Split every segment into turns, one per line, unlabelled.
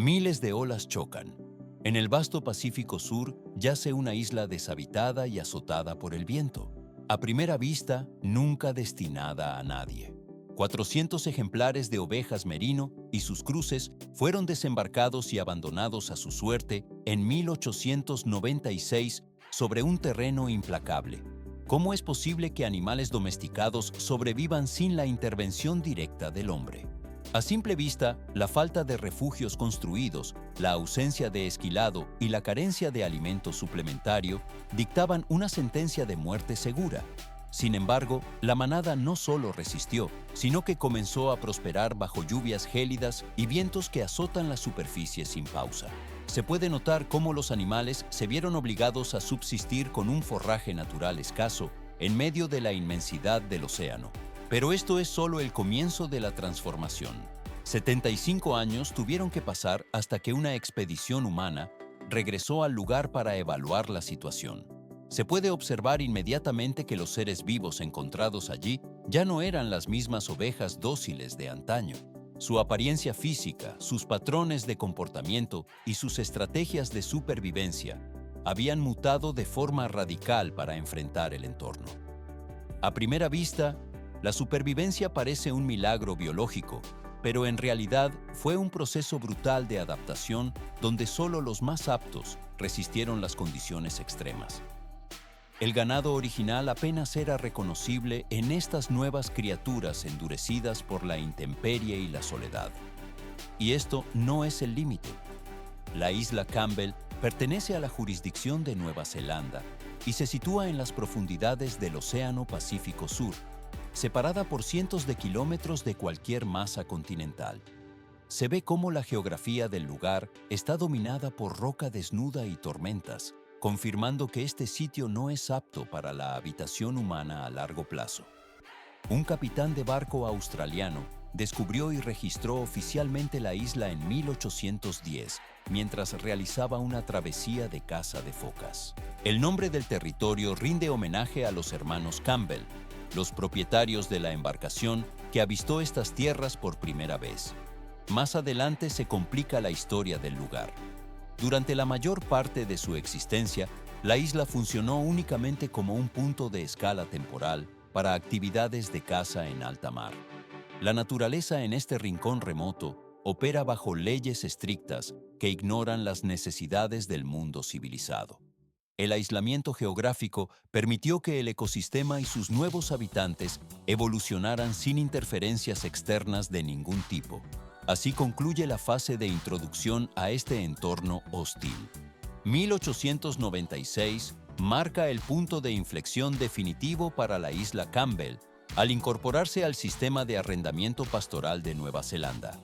Miles de olas chocan. En el vasto Pacífico Sur yace una isla deshabitada y azotada por el viento. A primera vista, nunca destinada a nadie. 400 ejemplares de ovejas merino y sus cruces fueron desembarcados y abandonados a su suerte en 1896 sobre un terreno implacable. ¿Cómo es posible que animales domesticados sobrevivan sin la intervención directa del hombre? A simple vista, la falta de refugios construidos, la ausencia de esquilado y la carencia de alimento suplementario dictaban una sentencia de muerte segura. Sin embargo, la manada no solo resistió, sino que comenzó a prosperar bajo lluvias gélidas y vientos que azotan la superficie sin pausa. Se puede notar cómo los animales se vieron obligados a subsistir con un forraje natural escaso en medio de la inmensidad del océano. Pero esto es solo el comienzo de la transformación. 75 años tuvieron que pasar hasta que una expedición humana regresó al lugar para evaluar la situación. Se puede observar inmediatamente que los seres vivos encontrados allí ya no eran las mismas ovejas dóciles de antaño. Su apariencia física, sus patrones de comportamiento y sus estrategias de supervivencia habían mutado de forma radical para enfrentar el entorno. A primera vista, la supervivencia parece un milagro biológico, pero en realidad fue un proceso brutal de adaptación donde solo los más aptos resistieron las condiciones extremas. El ganado original apenas era reconocible en estas nuevas criaturas endurecidas por la intemperie y la soledad. Y esto no es el límite. La isla Campbell pertenece a la jurisdicción de Nueva Zelanda y se sitúa en las profundidades del Océano Pacífico Sur, separada por cientos de kilómetros de cualquier masa continental. Se ve cómo la geografía del lugar está dominada por roca desnuda y tormentas, confirmando que este sitio no es apto para la habitación humana a largo plazo. Un capitán de barco australiano descubrió y registró oficialmente la isla en 1810, mientras realizaba una travesía de caza de focas. El nombre del territorio rinde homenaje a los hermanos Campbell, los propietarios de la embarcación que avistó estas tierras por primera vez. Más adelante se complica la historia del lugar. Durante la mayor parte de su existencia, la isla funcionó únicamente como un punto de escala temporal para actividades de caza en alta mar. La naturaleza en este rincón remoto opera bajo leyes estrictas que ignoran las necesidades del mundo civilizado. El aislamiento geográfico permitió que el ecosistema y sus nuevos habitantes evolucionaran sin interferencias externas de ningún tipo. Así concluye la fase de introducción a este entorno hostil. 1896 marca el punto de inflexión definitivo para la isla Campbell, al incorporarse al sistema de arrendamiento pastoral de Nueva Zelanda.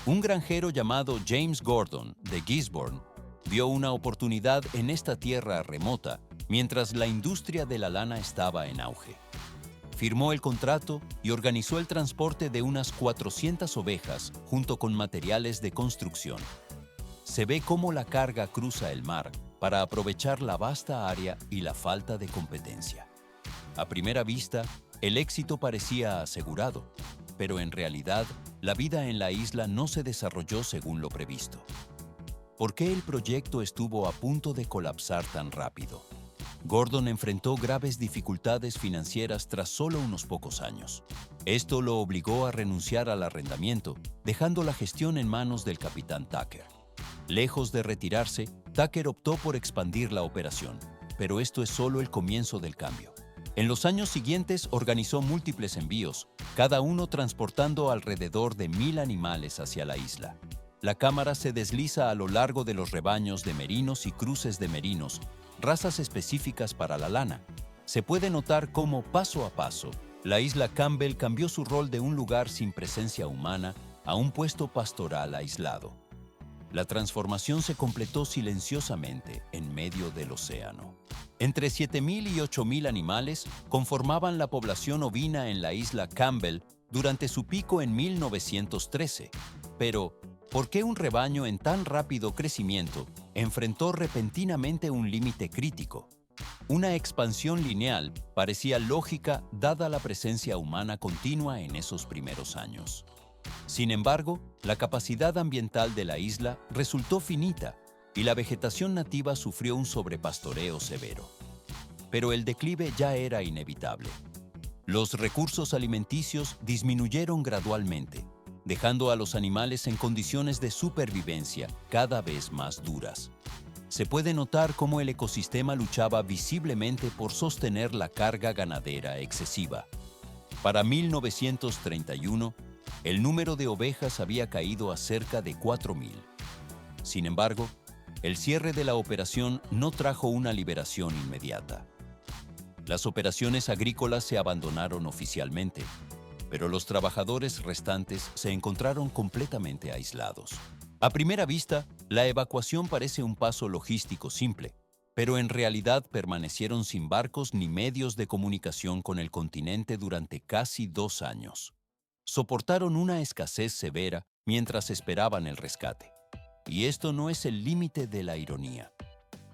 Un granjero llamado James Gordon, de Gisborne, vio una oportunidad en esta tierra remota, mientras la industria de la lana estaba en auge. Firmó el contrato y organizó el transporte de unas 400 ovejas junto con materiales de construcción. Se ve cómo la carga cruza el mar para aprovechar la vasta área y la falta de competencia. A primera vista, el éxito parecía asegurado, pero en realidad, la vida en la isla no se desarrolló según lo previsto. ¿Por qué el proyecto estuvo a punto de colapsar tan rápido? Gordon enfrentó graves dificultades financieras tras solo unos pocos años. Esto lo obligó a renunciar al arrendamiento, dejando la gestión en manos del capitán Tucker. Lejos de retirarse, Tucker optó por expandir la operación, pero esto es solo el comienzo del cambio. En los años siguientes organizó múltiples envíos, cada uno transportando alrededor de 1,000 animales hacia la isla. La cámara se desliza a lo largo de los rebaños de merinos y cruces de merinos, razas específicas para la lana. Se puede notar cómo, paso a paso, la isla Campbell cambió su rol de un lugar sin presencia humana a un puesto pastoral aislado. La transformación se completó silenciosamente en medio del océano. Entre 7,000 y 8,000 animales conformaban la población ovina en la isla Campbell durante su pico en 1913. Pero, ¿por qué un rebaño en tan rápido crecimiento enfrentó repentinamente un límite crítico? Una expansión lineal parecía lógica dada la presencia humana continua en esos primeros años. Sin embargo, la capacidad ambiental de la isla resultó finita y la vegetación nativa sufrió un sobrepastoreo severo. Pero el declive ya era inevitable. Los recursos alimenticios disminuyeron gradualmente, dejando a los animales en condiciones de supervivencia cada vez más duras. Se puede notar cómo el ecosistema luchaba visiblemente por sostener la carga ganadera excesiva. Para 1931, el número de ovejas había caído a cerca de 4.000. Sin embargo, el cierre de la operación no trajo una liberación inmediata. Las operaciones agrícolas se abandonaron oficialmente, pero los trabajadores restantes se encontraron completamente aislados. A primera vista, la evacuación parece un paso logístico simple, pero en realidad permanecieron sin barcos ni medios de comunicación con el continente durante casi 2 años. Soportaron una escasez severa mientras esperaban el rescate. Y esto no es el límite de la ironía.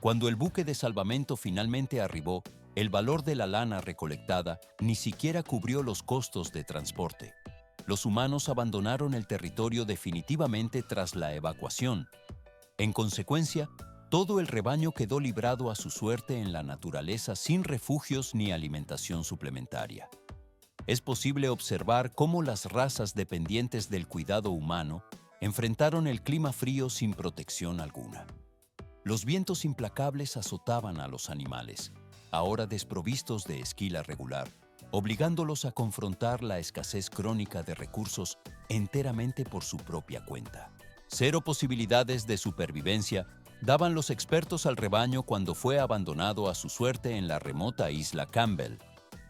Cuando el buque de salvamento finalmente arribó, el valor de la lana recolectada ni siquiera cubrió los costos de transporte. Los humanos abandonaron el territorio definitivamente tras la evacuación. En consecuencia, todo el rebaño quedó librado a su suerte en la naturaleza sin refugios ni alimentación suplementaria. Es posible observar cómo las razas dependientes del cuidado humano enfrentaron el clima frío sin protección alguna. Los vientos implacables azotaban a los animales, ahora desprovistos de esquila regular, obligándolos a confrontar la escasez crónica de recursos enteramente por su propia cuenta. 0 posibilidades de supervivencia daban los expertos al rebaño cuando fue abandonado a su suerte en la remota isla Campbell.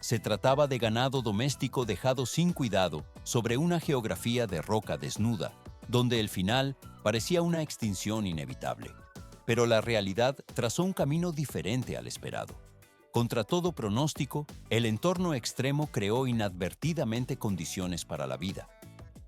Se trataba de ganado doméstico dejado sin cuidado sobre una geografía de roca desnuda, donde el final parecía una extinción inevitable. Pero la realidad trazó un camino diferente al esperado. Contra todo pronóstico, el entorno extremo creó inadvertidamente condiciones para la vida.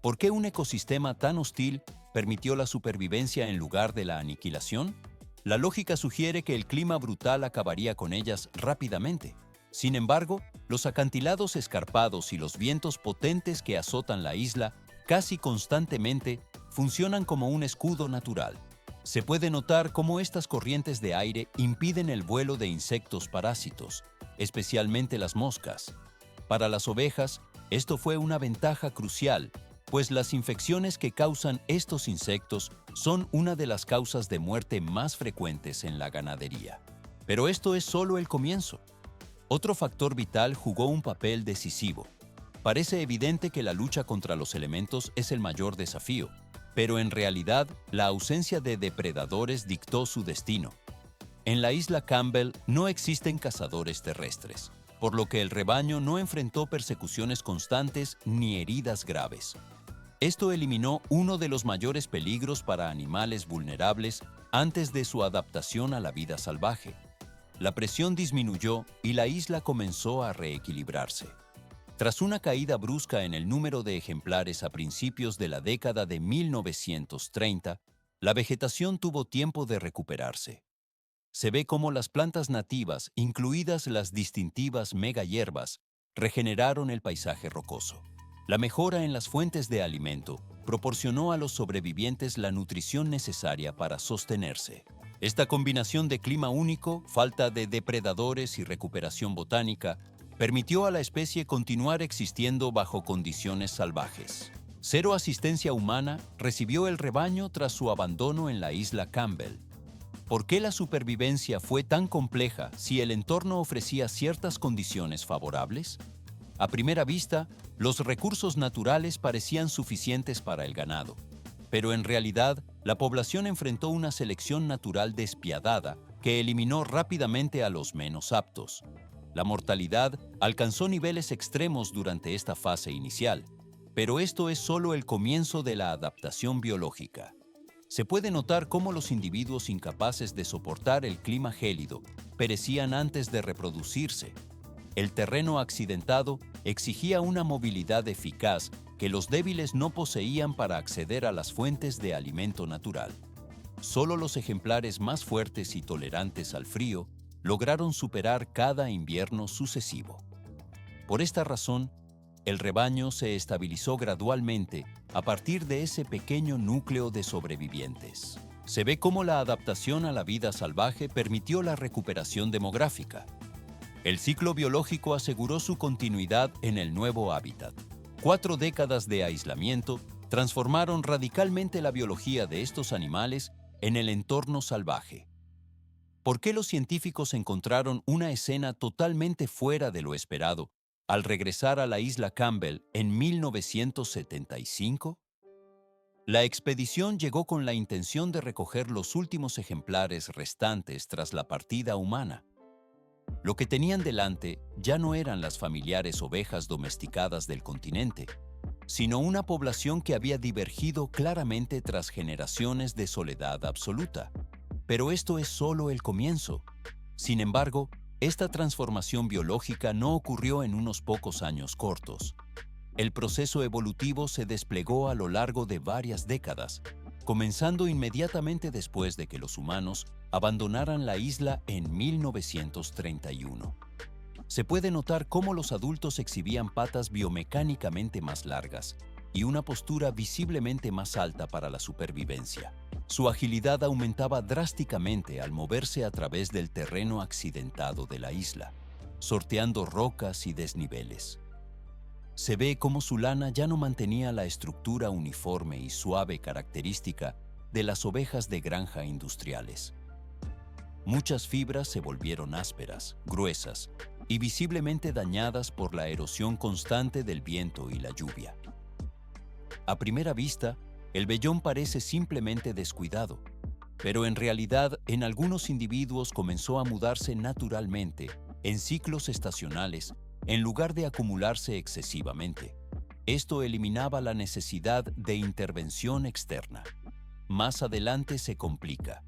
¿Por qué un ecosistema tan hostil permitió la supervivencia en lugar de la aniquilación? La lógica sugiere que el clima brutal acabaría con ellas rápidamente. Sin embargo, los acantilados escarpados y los vientos potentes que azotan la isla casi constantemente funcionan como un escudo natural. Se puede notar cómo estas corrientes de aire impiden el vuelo de insectos parásitos, especialmente las moscas. Para las ovejas, esto fue una ventaja crucial, pues las infecciones que causan estos insectos son una de las causas de muerte más frecuentes en la ganadería. Pero esto es solo el comienzo. Otro factor vital jugó un papel decisivo. Parece evidente que la lucha contra los elementos es el mayor desafío, pero en realidad la ausencia de depredadores dictó su destino. En la isla Campbell no existen cazadores terrestres, por lo que el rebaño no enfrentó persecuciones constantes ni heridas graves. Esto eliminó uno de los mayores peligros para animales vulnerables antes de su adaptación a la vida salvaje. La presión disminuyó y la isla comenzó a reequilibrarse. Tras una caída brusca en el número de ejemplares a principios de la década de 1930, la vegetación tuvo tiempo de recuperarse. Se ve cómo las plantas nativas, incluidas las distintivas megahierbas, regeneraron el paisaje rocoso. La mejora en las fuentes de alimento proporcionó a los sobrevivientes la nutrición necesaria para sostenerse. Esta combinación de clima único, falta de depredadores y recuperación botánica permitió a la especie continuar existiendo bajo condiciones salvajes. 0 asistencia humana recibió el rebaño tras su abandono en la isla Campbell. ¿Por qué la supervivencia fue tan compleja si el entorno ofrecía ciertas condiciones favorables? A primera vista, los recursos naturales parecían suficientes para el ganado, pero en realidad la población enfrentó una selección natural despiadada que eliminó rápidamente a los menos aptos. La mortalidad alcanzó niveles extremos durante esta fase inicial, pero esto es solo el comienzo de la adaptación biológica. Se puede notar cómo los individuos incapaces de soportar el clima gélido perecían antes de reproducirse. El terreno accidentado exigía una movilidad eficaz que los débiles no poseían para acceder a las fuentes de alimento natural. Solo los ejemplares más fuertes y tolerantes al frío lograron superar cada invierno sucesivo. Por esta razón, El rebaño se estabilizó gradualmente a partir de ese pequeño núcleo de sobrevivientes. Se ve cómo la adaptación a la vida salvaje permitió la recuperación demográfica. El ciclo biológico aseguró su continuidad en el nuevo hábitat. 4 décadas de aislamiento transformaron radicalmente la biología de estos animales en el entorno salvaje. ¿Por qué los científicos encontraron una escena totalmente fuera de lo esperado al regresar a la isla Campbell en 1975? La expedición llegó con la intención de recoger los últimos ejemplares restantes tras la partida humana. Lo que tenían delante ya no eran las familiares ovejas domesticadas del continente, sino una población que había divergido claramente tras generaciones de soledad absoluta. Pero esto es solo el comienzo. Sin embargo, esta transformación biológica no ocurrió en unos pocos años cortos. El proceso evolutivo se desplegó a lo largo de varias décadas, comenzando inmediatamente después de que los humanos abandonaran la isla en 1931. Se puede notar cómo los adultos exhibían patas biomecánicamente más largas y una postura visiblemente más alta para la supervivencia. Su agilidad aumentaba drásticamente al moverse a través del terreno accidentado de la isla, sorteando rocas y desniveles. Se ve cómo su lana ya no mantenía la estructura uniforme y suave característica de las ovejas de granja industriales. Muchas fibras se volvieron ásperas, gruesas y visiblemente dañadas por la erosión constante del viento y la lluvia. A primera vista, el vellón parece simplemente descuidado, pero en realidad en algunos individuos comenzó a mudarse naturalmente, en ciclos estacionales, en lugar de acumularse excesivamente. Esto eliminaba la necesidad de intervención externa. Más adelante se complica.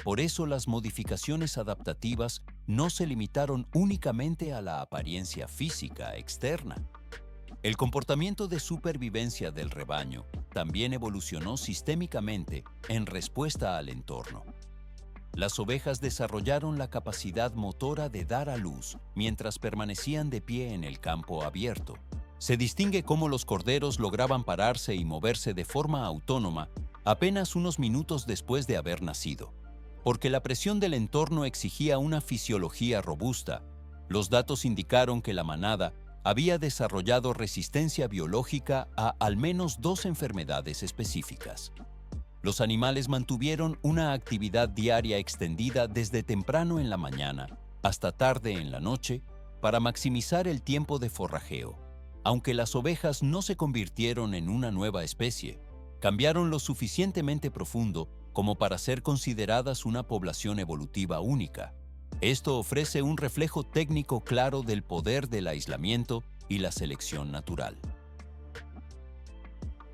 Por eso las modificaciones adaptativas no se limitaron únicamente a la apariencia física externa. El comportamiento de supervivencia del rebaño también evolucionó sistémicamente en respuesta al entorno. Las ovejas desarrollaron la capacidad motora de dar a luz mientras permanecían de pie en el campo abierto. Se distingue cómo los corderos lograban pararse y moverse de forma autónoma apenas unos minutos después de haber nacido. Porque la presión del entorno exigía una fisiología robusta, los datos indicaron que la manada había desarrollado resistencia biológica a al menos 2 enfermedades específicas. Los animales mantuvieron una actividad diaria extendida desde temprano en la mañana hasta tarde en la noche para maximizar el tiempo de forrajeo. Aunque las ovejas no se convirtieron en una nueva especie, cambiaron lo suficientemente profundo como para ser consideradas una población evolutiva única. Esto ofrece un reflejo técnico claro del poder del aislamiento y la selección natural.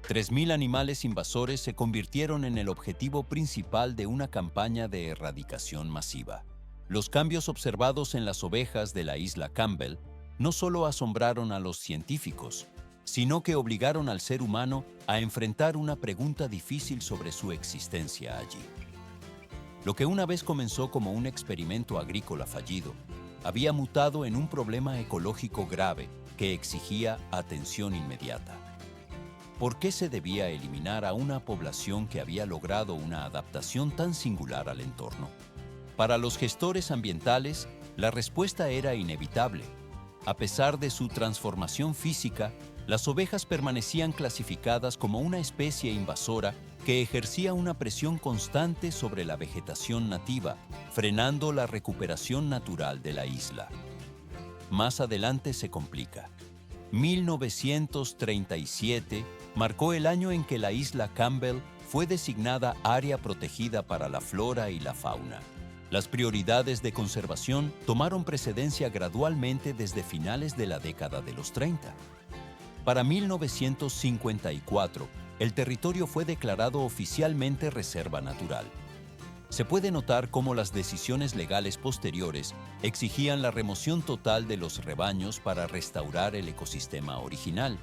3.000 animales invasores se convirtieron en el objetivo principal de una campaña de erradicación masiva. Los cambios observados en las ovejas de la isla Campbell no solo asombraron a los científicos, sino que obligaron al ser humano a enfrentar una pregunta difícil sobre su existencia allí. Lo que una vez comenzó como un experimento agrícola fallido, había mutado en un problema ecológico grave que exigía atención inmediata. ¿Por qué se debía eliminar a una población que había logrado una adaptación tan singular al entorno? Para los gestores ambientales, la respuesta era inevitable. A pesar de su transformación física, las ovejas permanecían clasificadas como una especie invasora que ejercía una presión constante sobre la vegetación nativa, frenando la recuperación natural de la isla. Más adelante se complica. 1937 marcó el año en que la isla Campbell fue designada área protegida para la flora y la fauna. Las prioridades de conservación tomaron precedencia gradualmente desde finales de la década de los 30. Para 1954, el territorio fue declarado oficialmente reserva natural. Se puede notar cómo las decisiones legales posteriores exigían la remoción total de los rebaños para restaurar el ecosistema original,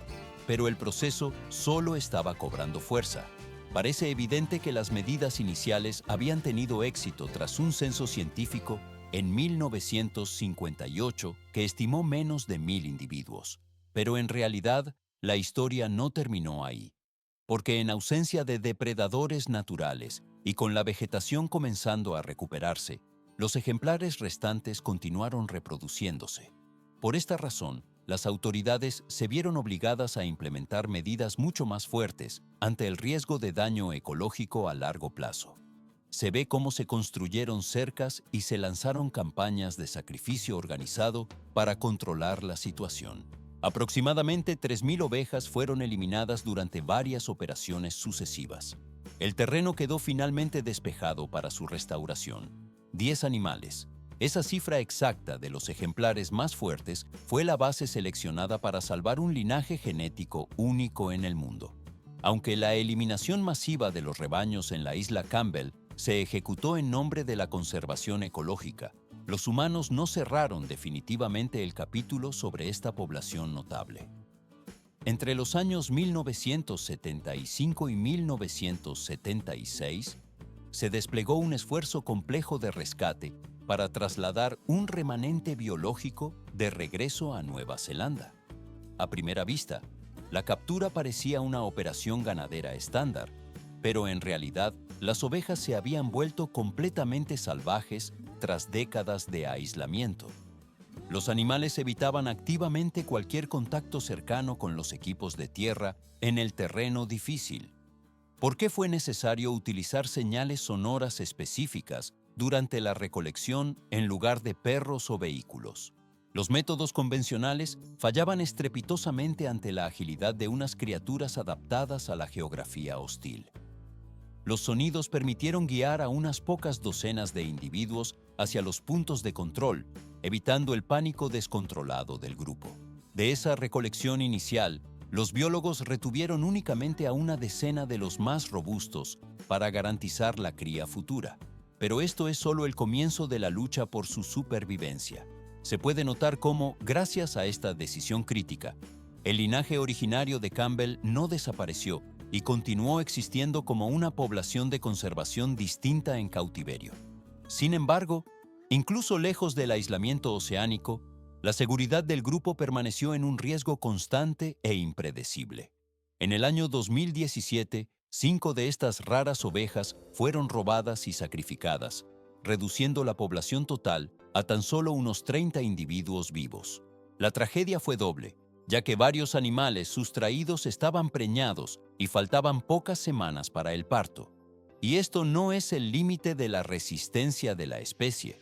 pero el proceso solo estaba cobrando fuerza. Parece evidente que las medidas iniciales habían tenido éxito tras un censo científico en 1958 que estimó menos de 1.000 individuos. Pero en realidad, la historia no terminó ahí, porque en ausencia de depredadores naturales y con la vegetación comenzando a recuperarse, los ejemplares restantes continuaron reproduciéndose. Por esta razón, las autoridades se vieron obligadas a implementar medidas mucho más fuertes ante el riesgo de daño ecológico a largo plazo. Se ve cómo se construyeron cercas y se lanzaron campañas de sacrificio organizado para controlar la situación. Aproximadamente 3.000 ovejas fueron eliminadas durante varias operaciones sucesivas. El terreno quedó finalmente despejado para su restauración. 10 animales. Esa cifra exacta de los ejemplares más fuertes fue la base seleccionada para salvar un linaje genético único en el mundo. Aunque la eliminación masiva de los rebaños en la isla Campbell se ejecutó en nombre de la conservación ecológica, los humanos no cerraron definitivamente el capítulo sobre esta población notable. Entre los años 1975 y 1976, se desplegó un esfuerzo complejo de rescate para trasladar un remanente biológico de regreso a Nueva Zelanda. A primera vista, la captura parecía una operación ganadera estándar, pero en realidad las ovejas se habían vuelto completamente salvajes tras décadas de aislamiento. Los animales evitaban activamente cualquier contacto cercano con los equipos de tierra en el terreno difícil. ¿Por qué fue necesario utilizar señales sonoras específicas durante la recolección en lugar de perros o vehículos? Los métodos convencionales fallaban estrepitosamente ante la agilidad de unas criaturas adaptadas a la geografía hostil. Los sonidos permitieron guiar a unas pocas docenas de individuos hacia los puntos de control, evitando el pánico descontrolado del grupo. De esa recolección inicial, los biólogos retuvieron únicamente a una decena de los más robustos para garantizar la cría futura. Pero esto es solo el comienzo de la lucha por su supervivencia. Se puede notar cómo, gracias a esta decisión crítica, el linaje originario de Campbell no desapareció y continuó existiendo como una población de conservación distinta en cautiverio. Sin embargo, incluso lejos del aislamiento oceánico, la seguridad del grupo permaneció en un riesgo constante e impredecible. En el año 2017, 5 de estas raras ovejas fueron robadas y sacrificadas, reduciendo la población total a tan solo unos 30 individuos vivos. La tragedia fue doble, ya que varios animales sustraídos estaban preñados y faltaban pocas semanas para el parto. Y esto no es el límite de la resistencia de la especie.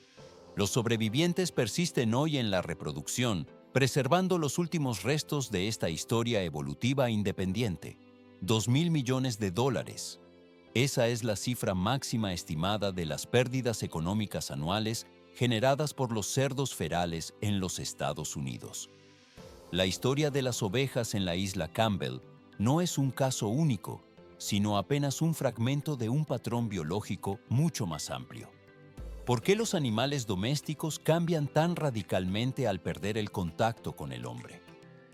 Los sobrevivientes persisten hoy en la reproducción, preservando los últimos restos de esta historia evolutiva independiente. $2.000 millones. Esa es la cifra máxima estimada de las pérdidas económicas anuales generadas por los cerdos ferales en los Estados Unidos. La historia de las ovejas en la isla Campbell no es un caso único, sino apenas un fragmento de un patrón biológico mucho más amplio. ¿Por qué los animales domésticos cambian tan radicalmente al perder el contacto con el hombre?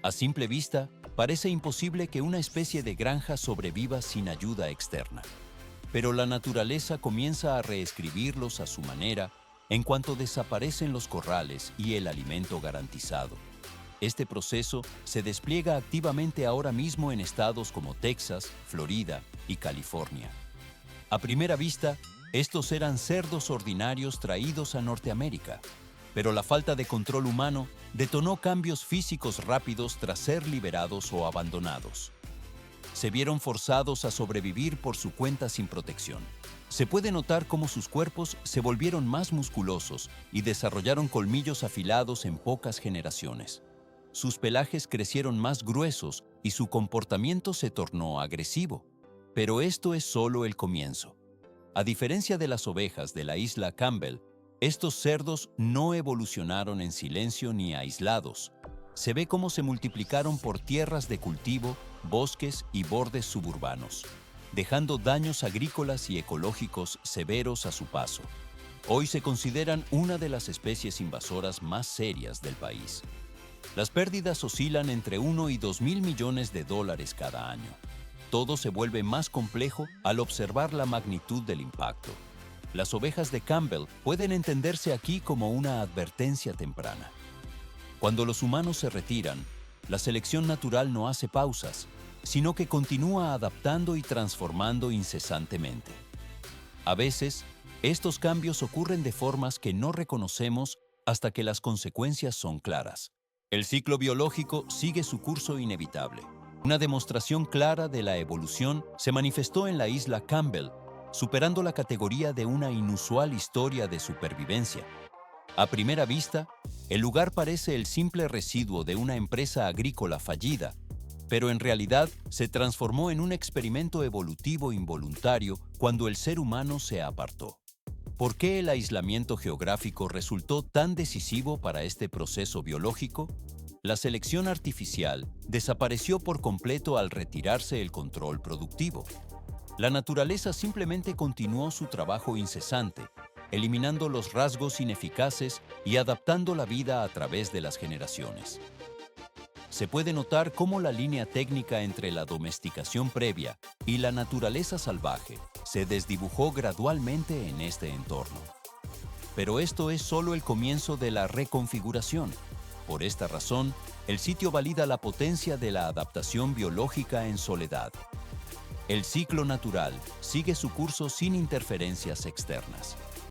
A simple vista, parece imposible que una especie de granja sobreviva sin ayuda externa. Pero la naturaleza comienza a reescribirlos a su manera en cuanto desaparecen los corrales y el alimento garantizado. Este proceso se despliega activamente ahora mismo en estados como Texas, Florida y California. A primera vista, estos eran cerdos ordinarios traídos a Norteamérica, pero la falta de control humano detonó cambios físicos rápidos tras ser liberados o abandonados. Se vieron forzados a sobrevivir por su cuenta sin protección. Se puede notar cómo sus cuerpos se volvieron más musculosos y desarrollaron colmillos afilados en pocas generaciones. Sus pelajes crecieron más gruesos y su comportamiento se tornó agresivo. Pero esto es solo el comienzo. A diferencia de las ovejas de la isla Campbell, estos cerdos no evolucionaron en silencio ni aislados. Se ve cómo se multiplicaron por tierras de cultivo, bosques y bordes suburbanos, dejando daños agrícolas y ecológicos severos a su paso. Hoy se consideran una de las especies invasoras más serias del país. Las pérdidas oscilan entre 1 y 2.000 millones de dólares cada año. Todo se vuelve más complejo al observar la magnitud del impacto. Las ovejas de Campbell pueden entenderse aquí como una advertencia temprana. Cuando los humanos se retiran, La selección natural no hace pausas, sino que continúa adaptando y transformando incesantemente. A veces, estos cambios ocurren de formas que no reconocemos hasta que las consecuencias son claras. El ciclo biológico sigue su curso inevitable. Una demostración clara de la evolución se manifestó en la isla Campbell, superando la categoría de una inusual historia de supervivencia. A primera vista, el lugar parece el simple residuo de una empresa agrícola fallida, pero en realidad se transformó en un experimento evolutivo involuntario cuando el ser humano se apartó. ¿Por qué el aislamiento geográfico resultó tan decisivo para este proceso biológico? La selección artificial desapareció por completo al retirarse el control productivo. La naturaleza simplemente continuó su trabajo incesante, eliminando los rasgos ineficaces y adaptando la vida a través de las generaciones. Se puede notar cómo la línea técnica entre la domesticación previa y la naturaleza salvaje se desdibujó gradualmente en este entorno. Pero esto es solo el comienzo de la reconfiguración. Por esta razón, el sitio valida la potencia de la adaptación biológica en soledad. El ciclo natural sigue su curso sin interferencias externas.